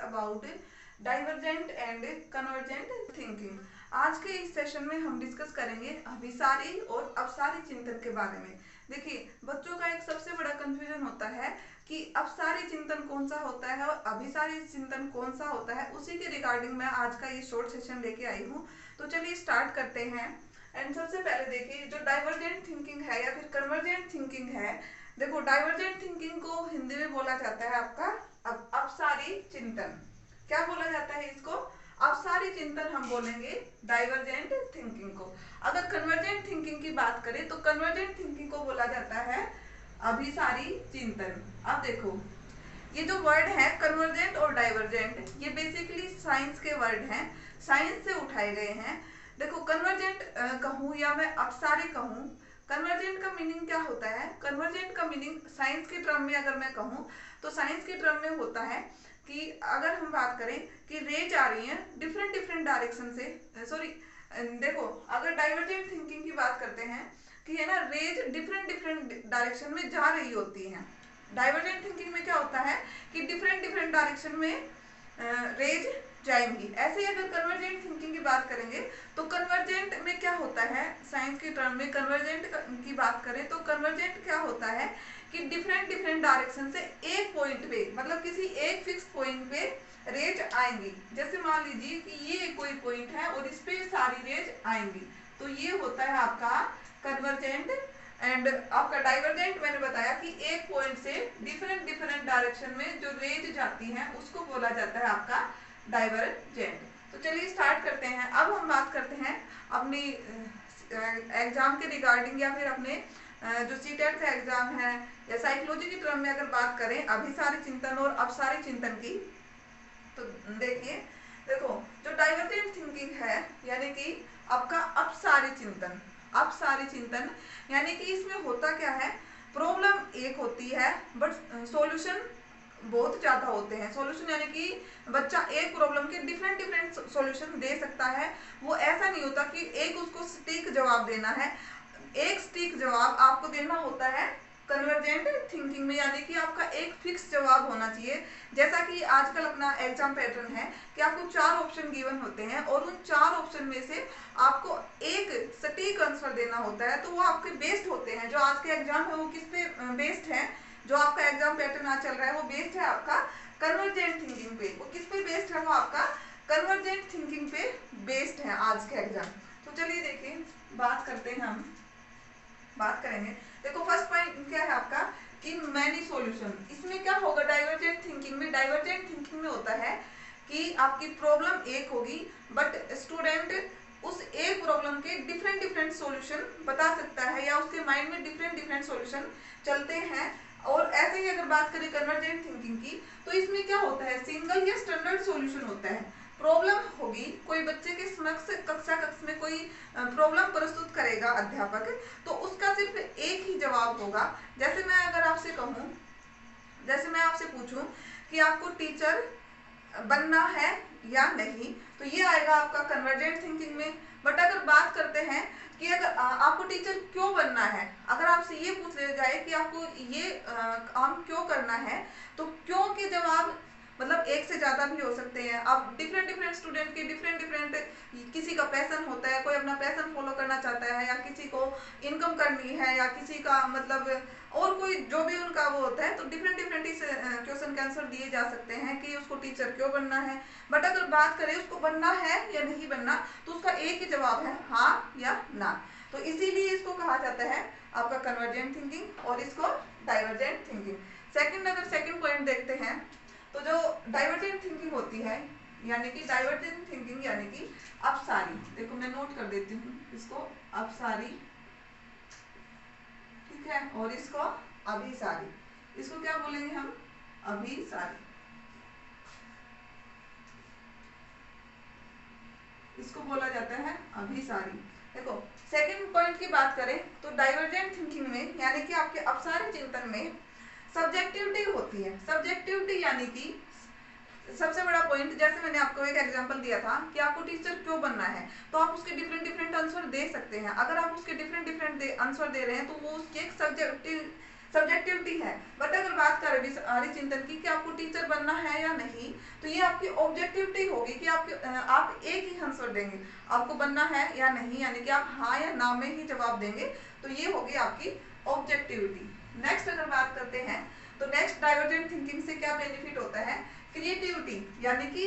About divergent and convergent thinking. आज के इस सेशन में हम डिस्कस करेंगे अभिसारी और अपसारी चिंतन के बारे में। देखिए, बच्चों का एक सबसे बड़ा कंफ्यूजन होता है कि अपसारी चिंतन कौन सा होता है और अभिसारी चिंतन कौन सा होता है। उसी के रिगार्डिंग मैं आज का ये शॉर्ट सेशन लेके आई हूँ। तो चलिए स्टार्ट करते हैं। एंड सबसे पहले देखिए, जो डाइवर्जेंट थिंकिंग है या फिर कन्वर्जेंट थिंकिंग है, देखो डाइवर्जेंट थिंकिंग को हिंदी में बोला जाता है आपका अपसारी चिंतन। क्या बोला जाता है इसको? अपसारी चिंतन हम बोलेंगे डाइवर्जेंट थिंकिंग को। अगर कन्वर्जेंट थिंकिंग की बात करें तो कन्वर्जेंट थिंकिंग को बोला जाता है अभिसारी चिंतन। अब देखो, ये जो वर्ड है कन्वर्जेंट और डाइवर्जेंट, ये बेसिकली साइंस के वर्ड हैं, साइंस से उठाए गए हैं। देखो, कन्वर्जेंट कहूँ या मैं अपसारी कहूँ, कन्वर्जेंट का मीनिंग क्या होता है? कन्वर्जेंट का मीनिंग साइंस के टर्म में अगर मैं कहूँ तो साइंस के टर्म में होता है कि अगर हम बात करें कि रेज आ रही है डिफरेंट डिफरेंट डायरेक्शन से, सॉरी देखो, अगर डाइवर्जेंट थिंकिंग की बात करते हैं कि है ना, रेज डिफरेंट डिफरेंट डायरेक्शन में जा रही होती हैं। डाइवर्जेंट थिंकिंग में क्या होता है कि डिफरेंट डिफरेंट डायरेक्शन में रेज जाएंगी। ऐसे ही अगर कन्वर्जेंट थिंकिंग की बात करेंगे तो कन्वर्जेंट में क्या होता है, साइंस के टर्म में कन्वर्जेंट की बात करें तो कन्वर्जेंट क्या होता है कि डिफरेंट डिफरेंट डायरेक्शन से एक पॉइंट पे, मतलब किसी एक फिक्स पॉइंट पे रेज आएंगी। जैसे मान लीजिए कि ये कोई पॉइंट है और इस पे सारी रेज आएंगी, तो ये होता है आपका कन्वर्जेंट। एंड आपका डाइवर्जेंट मैंने बताया कि एक पॉइंट से डिफरेंट डिफरेंट डायरेक्शन में जो रेज जाती है उसको बोला जाता है आपका डाइवर्जेंट। तो चलिए स्टार्ट करते हैं। अब हम बात करते हैं अपनी एग्जाम के रिगार्डिंग या फिर अपने जो सीटेट का एग्जाम है या साइकोलॉजी की टर्म में अगर बात करें अभिसारी चिंतन और अपसारी चिंतन की, तो देखिए, देखो जो डाइवर्जेंट थिंकिंग है यानी कि आपका अपसारी चिंतन, अपसारी चिंतन यानी कि इसमें होता क्या है, प्रॉब्लम एक होती है बट सॉल्यूशन बहुत ज्यादा होते हैं। सॉल्यूशन यानी कि बच्चा एक प्रॉब्लम के डिफरेंट डिफरेंट सॉल्यूशन दे सकता है। वो ऐसा नहीं होता कि एक उसको सटीक जवाब देना है। एक सटीक जवाब आपको देना होता है कन्वर्जेंट थिंकिंग में, यानी कि आपका एक फिक्स जवाब होना चाहिए। जैसा कि आजकल अपना एग्जाम पैटर्न है कि आपको 4 ऑप्शन गिवन होते हैं और उन 4 ऑप्शन में से आपको एक सटीक आंसर देना होता है, तो वो आपके बेस्ड होते हैं। जो आज के एग्जाम है वो किस पे बेस्ड है? जो आपका एग्जाम पैटर्न आज चल रहा है वो बेस्ड है आपका कन्वर्जेंट थिंकिंग पे। वो किस पे बेस्ड है? वो आपका कन्वर्जेंट थिंकिंग पे बेस्ड है आज के एग्जाम। तो चलिए देखिए, बात करते हैं, हम बात करेंगे। देखो, फर्स्ट पॉइंट क्या है आपका कि मैनी सॉल्यूशन। इसमें क्या होगा डाइवर्जेंट थिंकिंग में? डाइवर्जेंट थिंकिंग में होता है कि आपकी प्रॉब्लम एक होगी बट स्टूडेंट उस एक प्रॉब्लम के डिफरेंट डिफरेंट सॉल्यूशन बता सकता है या उसके माइंड में डिफरेंट डिफरेंट सॉल्यूशन चलते हैं। और ऐसे ही अगर बात करें कन्वर्जेंट थिंकिंग की, तो इसमें क्या होता है, सिंगल या स्टैंडर्ड सॉल्यूशन होता है। प्रॉब्लम होगी, कोई बच्चे के समक्ष कक्षा कक्ष में कोई प्रॉब्लम प्रस्तुत करेगा अध्यापक, तो उसका सिर्फ एक ही जवाब होगा। जैसे मैं अगर आपसे कहूँ, जैसे मैं आपसे पूछूं कि आपको टीचर बनना है या नहीं, तो ये आएगा आपका कन्वर्जेंट थिंकिंग में। बट अगर बात करते हैं कि अगर आपको टीचर क्यों बनना है, अगर आपसे ये पूछ लिया जाए कि आपको ये काम क्यों करना है, तो क्यों के जवाब मतलब एक से ज्यादा भी हो सकते हैं। अब डिफरेंट डिफरेंट स्टूडेंट के डिफरेंट डिफरेंट, किसी का पैशन होता है, कोई अपना पैशन फॉलो करना चाहता है, या किसी को इनकम करनी है, या किसी का मतलब और कोई जो भी उनका वो होता है, तो डिफरेंट डिफरेंट इस क्वेश्चन के आंसर दिए जा सकते हैं कि उसको टीचर क्यों बनना है। बट अगर बात करें उसको बनना है या नहीं बनना, तो उसका एक ही जवाब है हाँ या ना। तो इसीलिए इसको कहा जाता है आपका कन्वर्जेंट थिंकिंग और इसको डाइवर्जेंट थिंकिंग। सेकंड, अगर सेकंड पॉइंट देखते हैं, तो जो डाइवर्जेंट थिंकिंग होती है यानी कि डाइवर्जेंट थिंकिंग यानी कि अपसारी, देखो मैं नोट कर देती हूँ इसको, अपसारी, ठीक है, और इसको अभिसारी। इसको क्या बोलेंगे हम? अभिसारी। इसको बोला जाता है अभिसारी। देखो, सेकंड पॉइंट की बात करें तो डाइवर्जेंट थिंकिंग में यानी कि आपके अपसारी चिंतन में सब्जेक्टिविटी होती है। सब्जेक्टिविटी यानी कि सबसे बड़ा पॉइंट, जैसे मैंने आपको एक एग्जांपल दिया था कि आपको टीचर क्यों बनना है, तो आप उसके डिफरेंट डिफरेंट आंसर दे सकते हैं। अगर आप उसके डिफरेंट डिफरेंट आंसर दे रहे हैं तो वो उसकी एक सब्जेक्टिव सब्जेक्टिविटी है। बट अगर बात करें विसारी चिंतन की कि आपको टीचर बनना है या नहीं, तो ये आपकी ऑब्जेक्टिविटी होगी कि आप एक ही आंसर देंगे, आपको बनना है या नहीं, यानी कि आप हाँ या ना में ही जवाब देंगे, तो ये होगी आपकी ऑब्जेक्टिविटी। नेक्स्ट अगर बात करते हैं तो नेक्स्ट डाइवर्जेंट थिंकिंग से क्या बेनिफिट होता है, क्रिएटिविटी यानी कि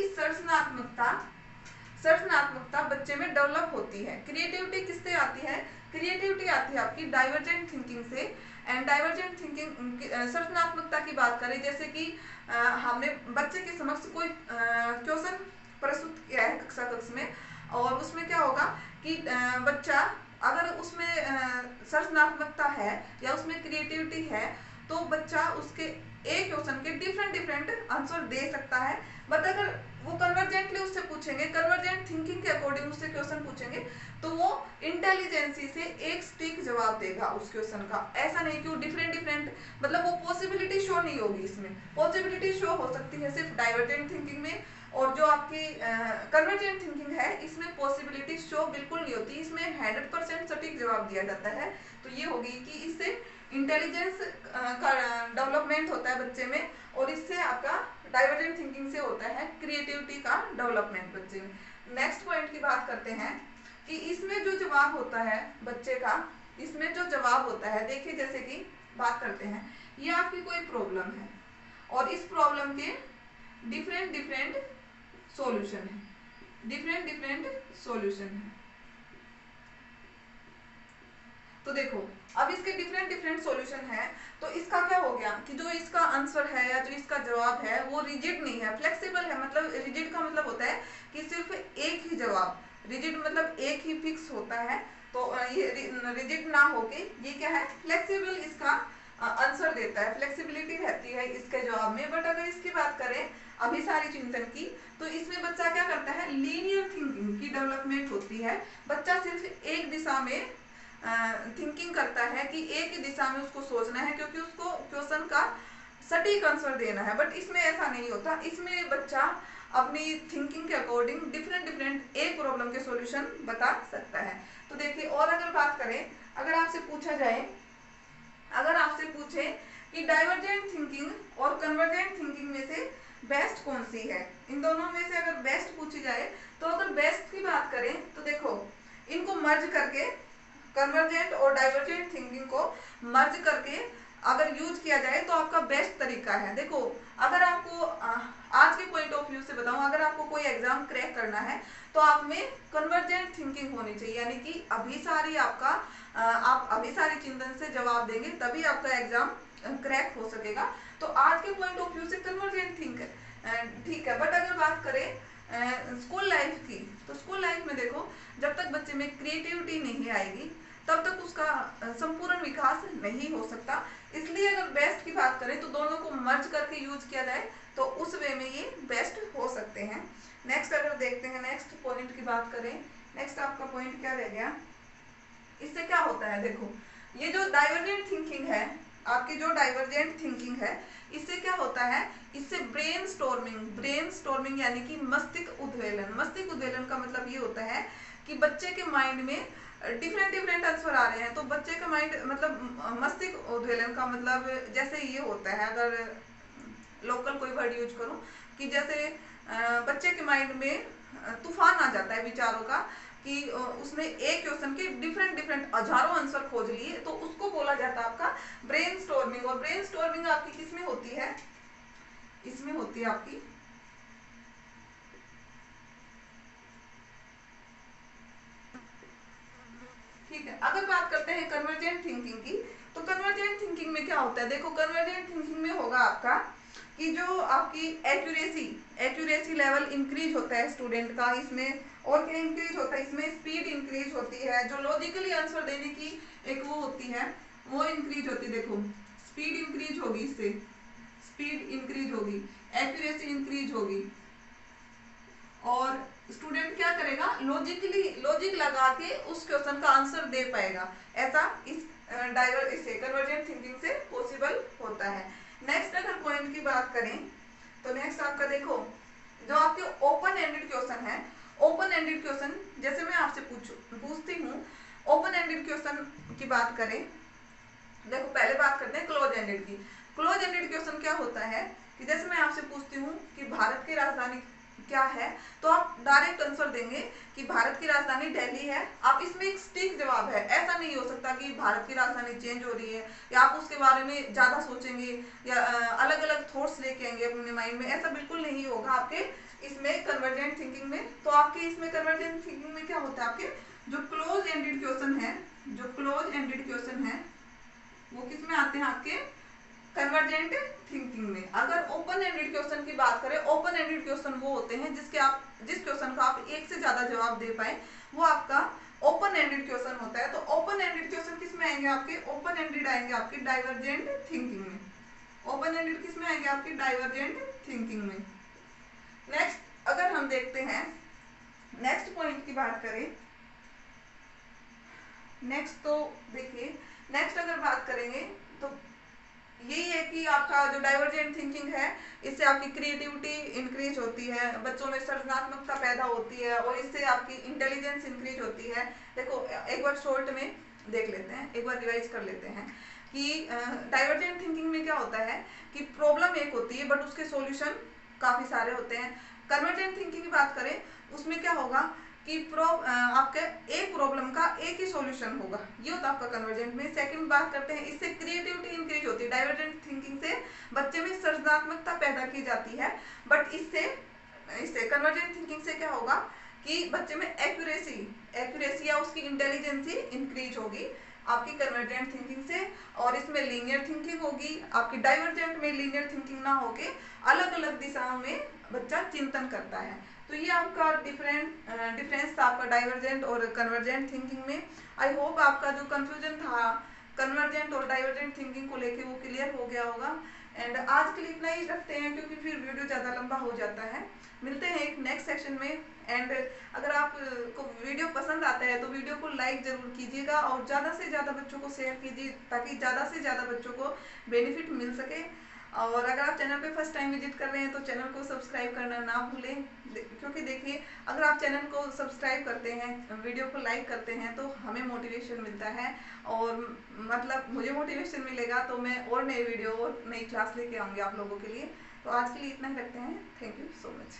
सृजनात्मकता बच्चे में डेवलप होती है। क्रिएटिविटी किससे आती है, क्रिएटिविटी आती है आपकी डाइवर्जेंट थिंकिंग से। एंड डाइवर्जेंट थिंकिंग सृजनात्मकता की बात करें, जैसे कि हमने बच्चे के समक्ष कोई क्वेश्चन प्रस्तुत किया है कक्षा में, और उसमें क्या होगा कि बच्चा अगर उसमें सृजनात्मकता है या उसमें क्रिएटिविटी है, तो बच्चा उसके एक क्वेश्चन के डिफरेंट आंसर दे सकता है। बट अगर वो कन्वर्जेंटली उससे पूछेंगे, कन्वर्जेंट थिंकिंग के अकॉर्डिंग उससे क्वेश्चन पूछेंगे, तो वो इंटेलिजेंसी से एक स्टिक जवाब देगा उस क्वेश्चन का। ऐसा नहीं कि वो डिफरेंट मतलब वो पॉसिबिलिटी शो नहीं होगी। इसमें पॉसिबिलिटी शो हो सकती है सिर्फ डाइवर्जेंट थिंकिंग में, और जो आपकी कन्वर्जेंट थिंकिंग है इसमें पॉसिबिलिटी शो बिल्कुल नहीं होती, इसमें 100% सटीक जवाब दिया जाता है। तो ये होगी कि इससे इंटेलिजेंस का डेवलपमेंट होता है बच्चे में, और इससे आपका डाइवर्जेंट थिंकिंग से होता है क्रिएटिविटी का डेवलपमेंट बच्चे में। नेक्स्ट पॉइंट की बात करते हैं कि इसमें जो जवाब होता है बच्चे का, इसमें जो जवाब होता है, देखिए जैसे कि बात करते हैं, ये आपकी कोई प्रॉब्लम है और इस प्रॉब्लम के डिफरेंट सॉल्यूशन है, डिफरेंट सॉल्यूशन है। तो देखो अब इसके डिफरेंट सॉल्यूशन है, तो इसका क्या हो गया कि जो इसका आंसर है या जो इसका जवाब है वो रिजिड नहीं है, फ्लेक्सिबल है। मतलब रिजिड का मतलब होता है कि सिर्फ एक ही जवाब, रिजिड मतलब एक ही फिक्स होता है। तो ये रिजिड ना होके ये क्या है, फ्लेक्सिबल इसका आंसर देता है, फ्लेक्सिबिलिटी रहती है इसके जवाब में। बट अगर इसकी बात करें अभिसारी चिंतन की, तो इसमें बच्चा क्या करता है, लीनियर थिंकिंग की डेवलपमेंट होती है। बच्चा सिर्फ एक दिशा में थिंकिंग करता है कि एक ही दिशा में उसको सोचना है, क्योंकि उसको क्वेश्चन का सटीक आंसर देना है। बट इसमें ऐसा नहीं होता, इसमें बच्चा अपनी थिंकिंग के अकॉर्डिंग डिफरेंट एक प्रॉब्लम के सॉल्यूशन बता सकता है। तो देखिए, और अगर बात करें, अगर आपसे पूछा जाए, अगर आपसे पूछे कि डाइवर्जेंट थिंकिंग और कन्वर्जेंट थिंकिंग में से बेस्ट कौन सी है, इन दोनों में से अगर बेस्ट पूछी जाए, तो अगर बेस्ट की बात करें तो देखो इनको मर्ज करके, कन्वर्जेंट और डाइवर्जेंट थिंकिंग को मर्ज करके अगर यूज किया जाए तो आपका बेस्ट तरीका है। देखो अगर आपको आज के पॉइंट ऑफ व्यू से बताऊं, अगर आपको कोई एग्जाम क्रैक करना है तो आप में कन्वर्जेंट थिंकिंग होनी चाहिए, यानी कि अभिसारी आपका आप अभिसारी चिंतन से जवाब देंगे तभी आपका एग्जाम क्रैक हो सकेगा। तो आज के पॉइंट ऑफ व्यू से कन्वर्जेंट थिंक ठीक है। बट अगर बात करें स्कूल लाइफ की, तो स्कूल लाइफ में देखो जब तक बच्चे में क्रिएटिविटी नहीं आएगी तब तक उसका संपूर्ण विकास नहीं हो सकता। इसलिए अगर बेस्ट की बात करें तो दोनों को मर्ज करके यूज किया जाए तो उस वे में ये बेस्ट हो सकते हैं। नेक्स्ट अगर देखते हैं, नेक्स्ट पॉइंट की बात करें, नेक्स्ट आपका पॉइंट क्या रह गया, इससे क्या होता है, देखो ये जो डाइवर्जेंट थिंकिंग है, आपकी जो डाइवर्जेंट थिंकिंग है, इससे क्या होता है, इससे ब्रेन स्टॉर्मिंग यानी कि मस्तिष्क उद्वेलन। मस्तिष्क उद्वेलन का मतलब ये होता है कि बच्चे के माइंड में डिफरेंट आंसर आ रहे हैं, तो बच्चे का माइंड मतलब मस्तिष्क उद्वेलन का मतलब जैसे ये होता है, अगर लोकल कोई वर्ड यूज करूं, कि जैसे बच्चे के माइंड में तूफान आ जाता है विचारों का, कि उसने एक क्वेश्चन के डिफरेंट हजारों आंसर खोज लिए, तो उसको बोला जाता है आपका ब्रेन स्टॉर्मिंग। और ब्रेन स्टॉर्मिंग आपकी किसमें होती है, इसमें होती है आपकी ठीक है। अगर बात करते हैं कन्वर्जेंट थिंकिंग की, तो कन्वर्जेंट थिंकिंग में क्या होता है, देखो कन्वर्जेंट थिंकिंग में होगा आपका कि जो आपकी एक्यूरेसी लेवल इंक्रीज होता है स्टूडेंट का, इसमें और क्या इंक्रीज होता है, इसमें स्पीड इंक्रीज होती है, जो लॉजिकली आंसर देने की एक वो होती है वो इंक्रीज होती है। देखो स्पीड इंक्रीज होगी, इससे स्पीड इंक्रीज होगी, एक्यूरेसी इंक्रीज होगी, और स्टूडेंट क्या करेगा, लॉजिक लगा के उस क्वेश्चन का आंसर दे पाएगा। ऐसा इस कन्वर्जेंट थिंकिंग से पॉसिबल होता है। नेक्स्ट अगर पॉइंट की बात करें, तो नेक्स्ट आपका देखो जो आपके ओपन एंडेड क्वेश्चन है, ओपन एंडेड क्वेश्चन जैसे मैं आपसे पूछती हूँ, ओपन एंडेड क्वेश्चन की बात करें देखो पहले बात करते हैं क्लोज एंडेड की। क्लोज एंडेड क्वेश्चन क्या होता है कि जैसे मैं आपसे पूछती हूँ कि भारत की राजधानी क्या है, तो आप डायरेक्ट आंसर देंगे कि भारत की राजधानी दिल्ली है। आप इसमें एक सटीक जवाब है, ऐसा नहीं हो सकता कि भारत की राजधानी चेंज हो रही है या आप उसके बारे में ज्यादा सोचेंगे या अलग अलग थॉट्स लेके आएंगे अपने माइंड में, ऐसा बिल्कुल नहीं होगा आपके इसमें कन्वर्जेंट थिंकिंग में। तो आपके इसमें कन्वर्जेंट थिंकिंग में क्या होता है, आपके जो क्लोज एंडेड क्वेश्चन है, जो क्लोज एंडेड क्वेश्चन है वो किस में आते हैं, आपके कन्वर्जेंट थिंकिंग में। अगर ओपन एंडेड क्वेश्चन की बात करें, ओपन एंडेड क्वेश्चन वो होते हैं जिस क्वेश्चन का आप एक से ज्यादा जवाब दे पाए, वो आपका ओपन एंडेड क्वेश्चन होता है। तो ओपन एंडेड क्वेश्चन किस में आएंगे, आपके ओपन एंडेड आएंगे आपके डाइवर्जेंट थिंकिंग में। ओपन एंडेड किस में आएंगे, आपकी डाइवर्जेंट थिंकिंग में। नेक्स्ट अगर हम देखते हैं, नेक्स्ट पॉइंट की बात करें, नेक्स्ट तो देखिए, नेक्स्ट अगर बात करेंगे तो यही है कि आपका जो डाइवर्जेंट थिंकिंग है, इससे आपकी क्रिएटिविटी इंक्रीज होती है, बच्चों में सृजनात्मकता पैदा होती है और इससे आपकी इंटेलिजेंस इंक्रीज होती है। देखो एक बार शॉर्ट में देख लेते हैं, एक बार रिवाइज कर लेते हैं कि डाइवर्जेंट थिंकिंग में क्या होता है कि प्रॉब्लम एक होती है बट उसके सॉल्यूशन काफी सारे होते हैं। कन्वर्जेंट थिंकिंग की बात करें उसमें क्या होगा कि आपके एक प्रॉब्लम का एक ही सॉल्यूशन होगा, ये होता है आपका कन्वर्जेंट में। सेकंड बात करते हैं, इससे क्रिएटिविटी इंक्रीज होती है। डाइवर्जेंट थिंकिंग से बच्चे में सृजनात्मकता पैदा की जाती है, बट इससे इससे कन्वर्जेंट थिंकिंग से क्या होगा कि बच्चे में एक्यूरेसी एक्यूरेसी या उसकी इंटेलिजेंसी इंक्रीज होगी आपकी कन्वर्जेंट थिंकिंग से। और इसमें लीनियर थिंकिंग होगी, आपकी डाइवर्जेंट में लीनियर थिंकिंग ना होके अलग अलग दिशाओं में बच्चा चिंतन करता है। तो ये आपका डिफरेंस था आपका डाइवर्जेंट और कन्वर्जेंट थिंकिंग में। आई होप आपका जो कंफ्यूजन था कन्वर्जेंट और डाइवर्जेंट थिंकिंग को लेके वो क्लियर हो गया होगा। एंड आज के लिए इतना ही रखते हैं क्योंकि फिर वीडियो ज़्यादा लंबा हो जाता है। मिलते हैं एक नेक्स्ट सेक्शन में। एंड अगर आपको वीडियो पसंद आता है तो वीडियो को लाइक जरूर कीजिएगा और ज़्यादा से ज़्यादा बच्चों को शेयर कीजिए ताकि ज़्यादा से ज़्यादा बच्चों को बेनिफिट मिल सके। और अगर आप चैनल पे फर्स्ट टाइम विजिट कर रहे हैं तो चैनल को सब्सक्राइब करना ना भूलें, क्योंकि देखिए अगर आप चैनल को सब्सक्राइब करते हैं, वीडियो को लाइक करते हैं तो हमें मोटिवेशन मिलता है और मतलब मुझे मोटिवेशन मिलेगा तो मैं और नए वीडियो और नई क्लास लेके आऊँगी आप लोगों के लिए। तो आज के लिए इतना ही रखते हैं। Thank you so much.